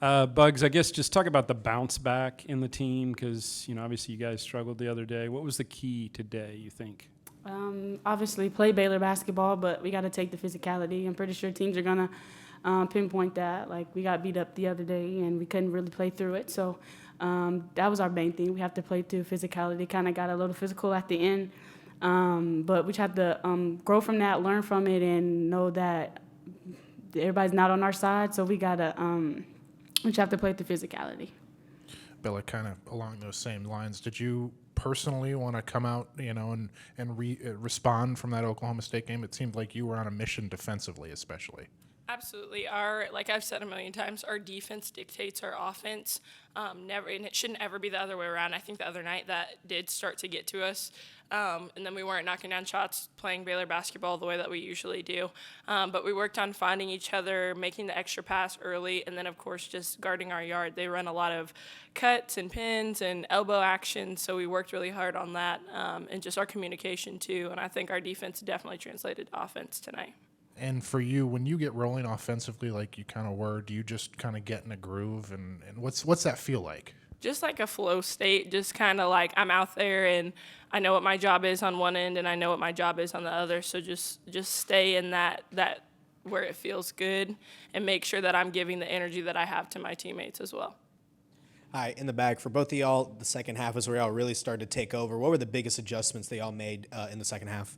Buggs, I guess just talk about the bounce back in the team because, obviously you guys struggled the other day. What was the key today, you think? Obviously, play Baylor basketball, but we got to take the physicality. I'm pretty sure teams are going to pinpoint that. Like, we got beat up the other day, and we couldn't really play through it. So that was our main thing. We have to play through physicality. Kind of got a little physical at the end. But we just have to grow from that, learn from it, and know that everybody's not on our side. So we got to we just have to play through physicality. Bella, kind of along those same lines, did you personally want to come out, and respond from that Oklahoma State game? It seemed like you were on a mission defensively, especially. Absolutely. Like I've said a million times, our defense dictates our offense. And it shouldn't ever be the other way around. I think the other night that did start to get to us. And then we weren't knocking down shots playing Baylor basketball the way that we usually do. But we worked on finding each other, making the extra pass early, and then, of course, just guarding our yard. They run a lot of cuts and pins and elbow action, so we worked really hard on that and just our communication, too. And I think our defense definitely translated to offense tonight. And for you, when you get rolling offensively like you kind of were, do you just kind of get in a groove? And what's that feel like? Just like a flow state, just kind of like I'm out there and I know what my job is on one end and I know what my job is on the other. So just stay in that where it feels good and make sure that I'm giving the energy that I have to my teammates as well. Hi, in the back, for both of y'all, the second half was where y'all really started to take over. What were the biggest adjustments that y'all made in the second half?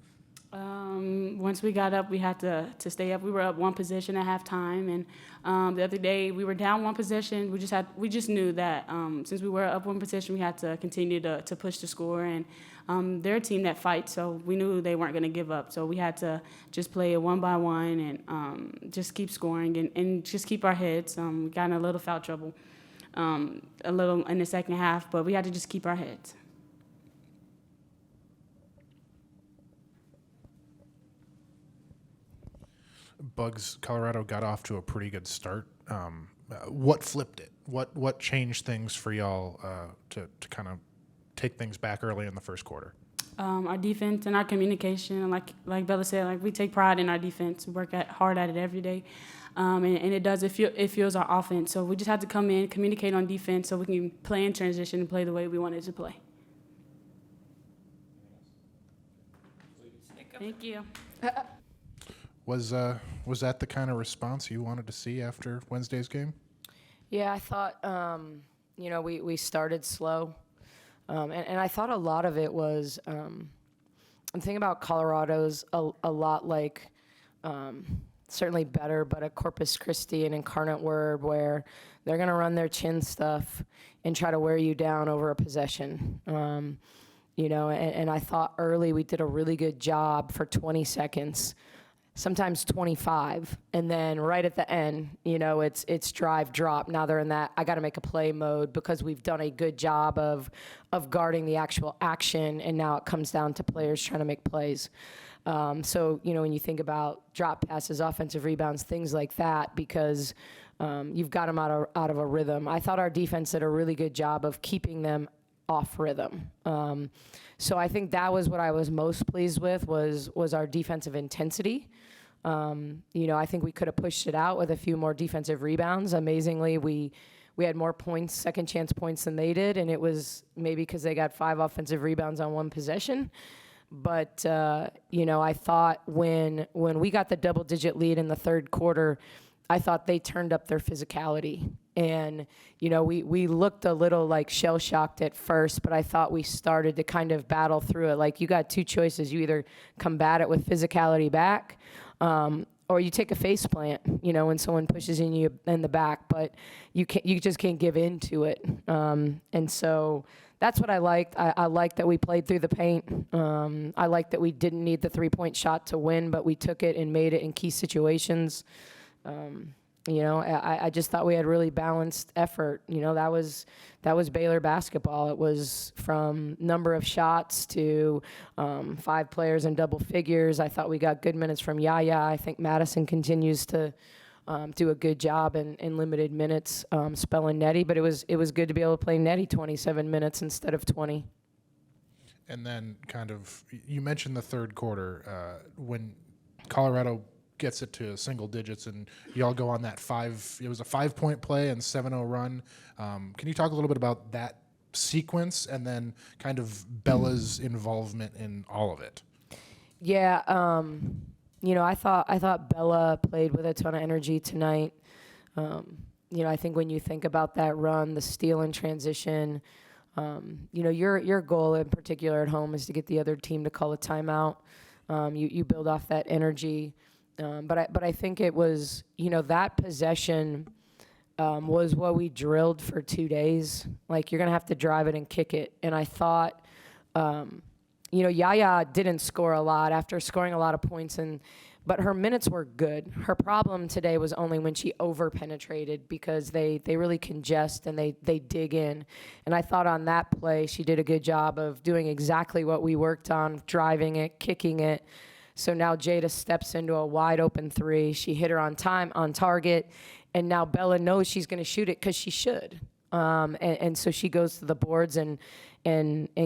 Once we got up, we had to stay up. We were up one possession at halftime, and the other day we were down one possession. We just knew that since we were up one possession, we had to continue to push the score. And they're a team that fights, so we knew they weren't going to give up. So we had to just play it one by one and just keep scoring and just keep our heads. We got in a little foul trouble, a little in the second half, but we had to just keep our heads. Buggs, Colorado got off to a pretty good start. What flipped it? What changed things for y'all to kind of take things back early in the first quarter? Our defense and our communication, like Bella said, like we take pride in our defense. We work hard at it every day, and it fuels our offense. So we just have to come in, communicate on defense, so we can play in transition and play the way we wanted to play. Thank you. Was that the kind of response you wanted to see after Wednesday's game? Yeah, I thought, we started slow. And I thought a lot of it was, I'm thinking about Colorado's a lot like, certainly better, but a Corpus Christi and Incarnate Word where they're going to run their chin stuff and try to wear you down over a possession. And I thought early we did a really good job for 20 seconds. Sometimes 25, and then right at the end, it's drive, drop. Now they're in that I got to make a play mode because we've done a good job of guarding the actual action, and now it comes down to players trying to make plays. So, when you think about drop passes, offensive rebounds, things like that, because you've got them out of a rhythm. I thought our defense did a really good job of keeping them off rhythm. So I think that was what I was most pleased with was our defensive intensity. I think we could have pushed it out with a few more defensive rebounds. Amazingly, we had more points, second chance points than they did, and it was maybe because they got 5 offensive rebounds on one possession. But, I thought when we got the double-digit lead in the third quarter, I thought they turned up their physicality. And, we looked a little like shell-shocked at first, but I thought we started to kind of battle through it. Like, you got 2 choices. You either combat it with physicality back, or you take a face plant, when someone pushes you in the back, but you just can't give in to it. And so that's what I liked. I liked that we played through the paint. I liked that we didn't need the 3-point shot to win, but we took it and made it in key situations. I just thought we had really balanced effort. That was Baylor basketball. It was from number of shots to 5 players in double figures. I thought we got good minutes from Yaya. I think Madison continues to do a good job in limited minutes spelling Nettie, but it was good to be able to play Nettie 27 minutes instead of 20. And then you mentioned the third quarter when Colorado gets it to single digits, and y'all go on that it was a 5-point play and 7-0 run. Can you talk a little bit about that sequence and then kind of Bella's involvement in all of it? Yeah, I thought Bella played with a ton of energy tonight. I think when you think about that run, the steal and transition, your goal in particular at home is to get the other team to call a timeout. You build off that energy, but I think it was that possession was what we drilled for 2 days. Like, you're gonna have to drive it and kick it, and I thought. Yaya didn't score a lot after scoring a lot of points, but her minutes were good. Her problem today was only when she over-penetrated, because they really congest and they dig in. And I thought on that play, she did a good job of doing exactly what we worked on, driving it, kicking it. So now Jada steps into a wide open 3. She hit her on time, on target, and now Bella knows she's gonna shoot it because she should. And so she goes to the boards and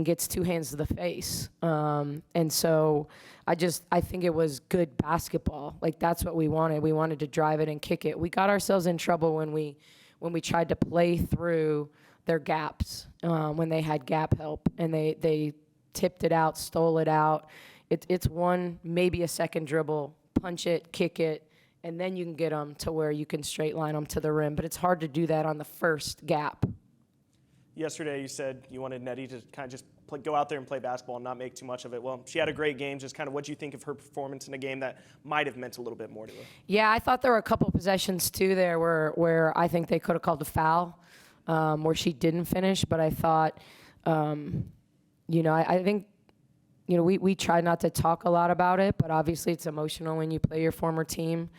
gets 2 hands to the face. And so I think it was good basketball. Like, that's what we wanted. We wanted to drive it and kick it. We got ourselves in trouble when we tried to play through their gaps, when they had gap help, and they tipped it out, stole it out. It's one, maybe a second dribble, punch it, kick it, and then you can get them to where you can straight line them to the rim. But it's hard to do that on the first gap. Yesterday, you said you wanted Nettie to kind of just go out there and play basketball and not make too much of it. Well, she had a great game. Just kind of what do you think of her performance in a game that might have meant a little bit more to her? Yeah, I thought there were a couple possessions, too, there where I think they could have called a foul, where she didn't finish. But I thought, I think, we try not to talk a lot about it, but obviously it's emotional when you play your former team.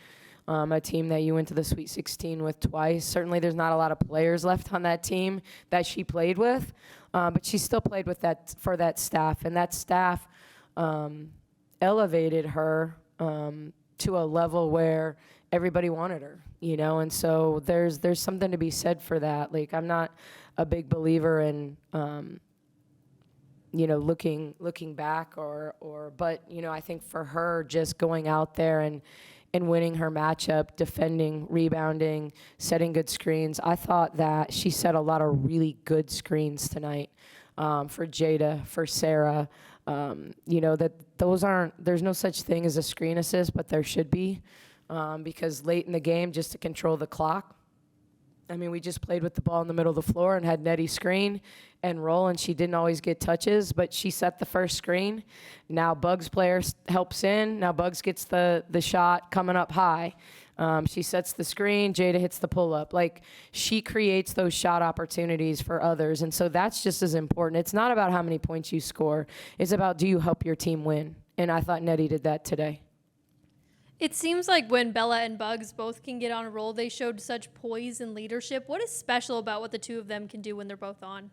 A team that you went to the Sweet 16 with twice. Certainly there's not a lot of players left on that team that she played with, but she still played with for that staff, and that staff elevated her to a level where everybody wanted her, and so there's something to be said for that. Like, I'm not a big believer in looking back but I think for her, just going out there and winning her matchup, defending, rebounding, setting good screens. I thought that she set a lot of really good screens tonight, for Jada, for Sarah. There's no such thing as a screen assist, but there should be, because late in the game, just to control the clock. We just played with the ball in the middle of the floor and had Nettie screen and roll, and she didn't always get touches, but she set the first screen. Now Buggs player helps in. Now Buggs gets the shot coming up high. She sets the screen. Jada hits the pull-up. Like, she creates those shot opportunities for others, and so that's just as important. It's not about how many points you score. It's about, do you help your team win? And I thought Nettie did that today. It seems like when Bella and Buggs both can get on a roll, they showed such poise and leadership. What is special about what the two of them can do when they're both on?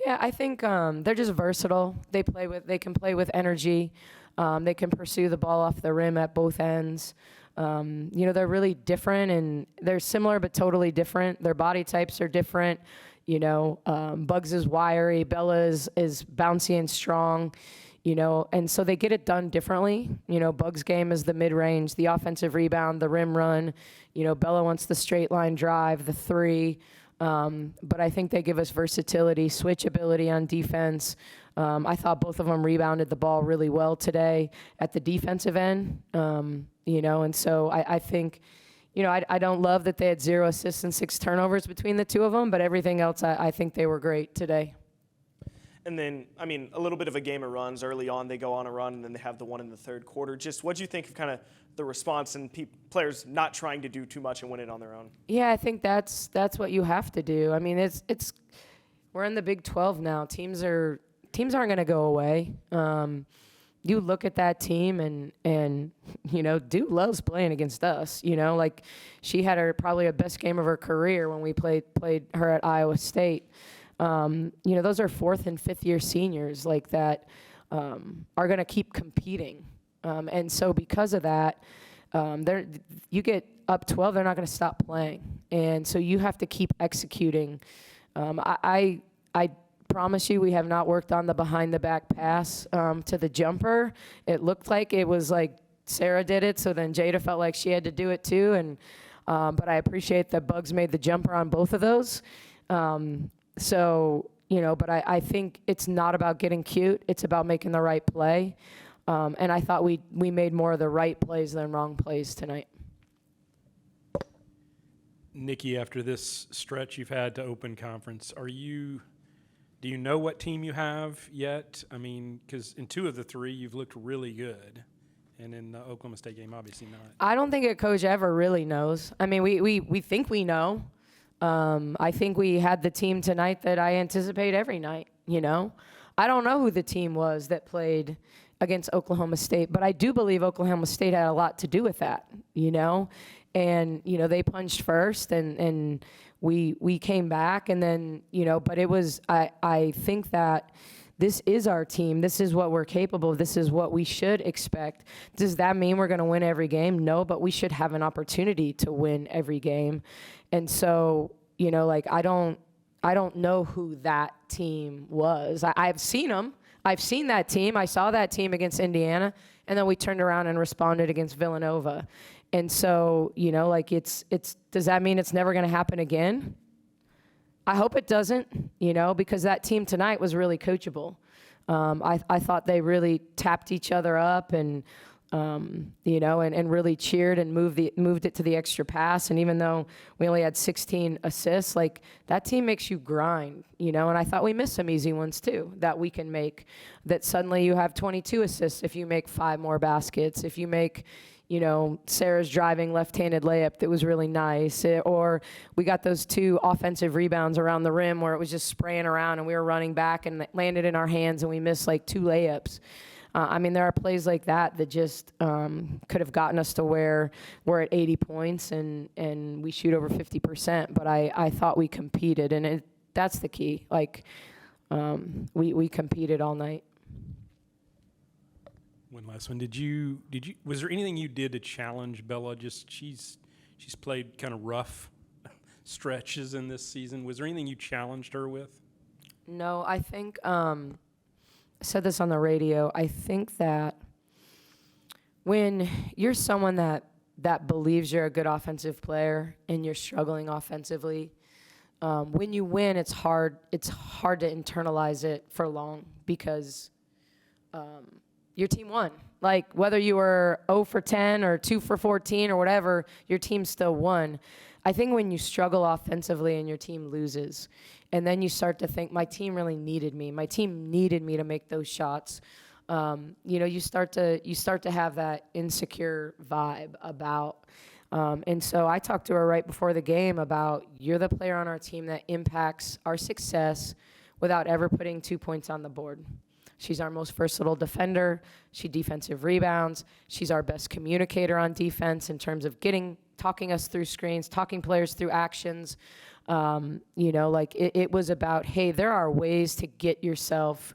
Yeah, I think they're just versatile. They can play with energy. They can pursue the ball off the rim at both ends. They're really different, and they're similar but totally different. Their body types are different. Buggs is wiry. Bella is bouncy and strong. And so they get it done differently. Buggs' game is the mid-range, the offensive rebound, the rim run. Bella wants the straight line drive, the 3. But I think they give us versatility, switch ability on defense. I thought both of them rebounded the ball really well today at the defensive end. And so I think, I don't love that they had 0 assists and 6 turnovers between the two of them, but everything else, I think they were great today. And then, a little bit of a game of runs. Early on, they go on a run, and then they have the one in the third quarter. Just what do you think of kind of the response and players not trying to do too much and win it on their own? Yeah, I think that's what you have to do. It's we're in the Big 12 now. Teams aren't going to go away. You look at that team, and Duke loves playing against us. Like, she had probably her best game of her career when we played her at Iowa State. Those are 4th and 5th year seniors like that are going to keep competing. And so because of that, you get up 12, they're not going to stop playing. And so you have to keep executing. I promise you, we have not worked on the behind the back pass to the jumper. It looked like it was like Sarah did it, so then Jada felt like she had to do it too. And but I appreciate that Buggs made the jumper on both of those. So, but I think it's not about getting cute. It's about making the right play. And I thought we made more of the right plays than wrong plays tonight. Nicki, after this stretch you've had to open conference, do you know what team you have yet? I mean, because in 2 of the 3, you've looked really good. And in the Oklahoma State game, obviously not. I don't think a coach ever really knows. I mean, we think we know. I think we had the team tonight that I anticipate every night, I don't know who the team was that played against Oklahoma State, but I do believe Oklahoma State had a lot to do with that, And, they punched first and we came back and then, but it was, I think that this is our team. This is what we're capable of. This is what we should expect. Does that mean we're going to win every game? No, but we should have an opportunity to win every game. And so, I don't know who that team was. I've seen them. I've seen that team. I saw that team against Indiana, and then we turned around and responded against Villanova. And so, it's does that mean it's never going to happen again? I hope it doesn't, because that team tonight was really coachable. I thought they really tapped each other up and, and really cheered and moved it to the extra pass. And even though we only had 16 assists, that team makes you grind, and I thought we missed some easy ones too that we can make, that suddenly you have 22 assists if you make 5 more baskets, if you make, Sarah's driving left-handed layup that was really nice. Or we got those 2 offensive rebounds around the rim where it was just spraying around and we were running back and it landed in our hands and we missed 2 layups. There are plays like that just could have gotten us to where we're at 80 points and we shoot over 50%. But I thought we competed, and that's the key. We competed all night. One last one. Was there anything you did to challenge Bella? She's played kind of rough stretches in this season. Was there anything you challenged her with? No, I think I said this on the radio. I think that when you're someone that believes you're a good offensive player and you're struggling offensively, when you win, it's hard to internalize it for long because your team won. Whether you were 0 for 10 or 2 for 14 or whatever, your team still won. I think when you struggle offensively and your team loses, and then you start to think, my team really needed me. My team needed me to make those shots. You start to have that insecure vibe about. And so I talked to her right before the game about, you're the player on our team that impacts our success without ever putting 2 points on the board. She's our most versatile defender. She defensive rebounds. She's our best communicator on defense in terms of talking us through screens, talking players through actions. It was about, hey, there are ways to get yourself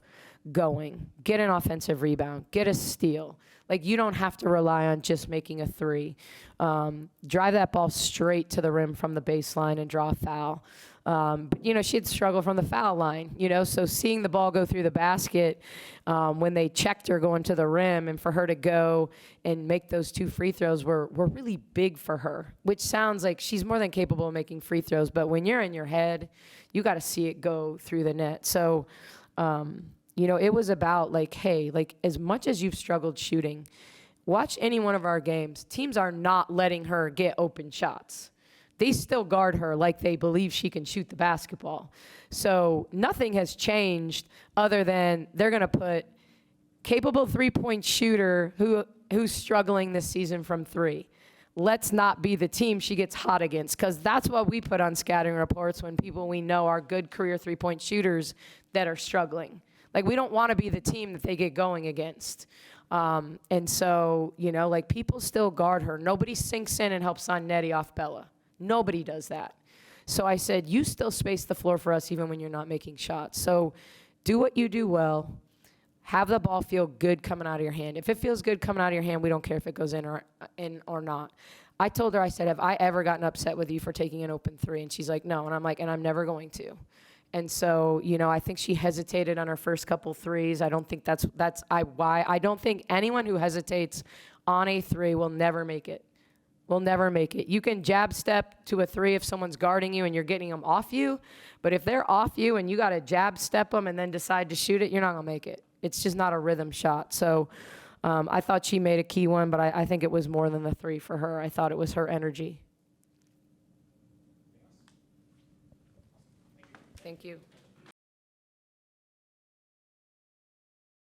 going. Get an offensive rebound. Get a steal. You don't have to rely on just making a 3. Drive that ball straight to the rim from the baseline and draw a foul. But, she'd struggle from the foul line, so seeing the ball go through the basket when they checked her going to the rim and for her to go and make those 2 free throws were really big for her, which sounds like she's more than capable of making free throws. But when you're in your head, you got to see it go through the net. So, it was about hey, as much as you've struggled shooting, watch any one of our games. Teams are not letting her get open shots. They still guard her like they believe she can shoot the basketball. So nothing has changed other than they're going to put capable 3-point shooter who's struggling this season from 3. Let's not be the team she gets hot against, because that's what we put on scouting reports when people we know are good career 3-point shooters that are struggling. We don't want to be the team that they get going against. And so, people still guard her. Nobody sinks in and helps on Nettie off Bella. Nobody does that. So I said, you still space the floor for us even when you're not making shots. So do what you do well. Have the ball feel good coming out of your hand. If it feels good coming out of your hand, we don't care if it goes in or not. I told her, I said, have I ever gotten upset with you for taking an open 3? And she's like, no. And I'm like, and I'm never going to. And so, I think she hesitated on her first couple 3s. I don't think that's why. I don't think anyone who hesitates on a three will never make it. Will never make it. You can jab step to a three if someone's guarding you and you're getting them off you, but if they're off you and you got to jab step them and then decide to shoot it, you're not going to make it. It's just not a rhythm shot. So I thought she made a key one, but I think it was more than the three for her. I thought it was her energy. Thank you.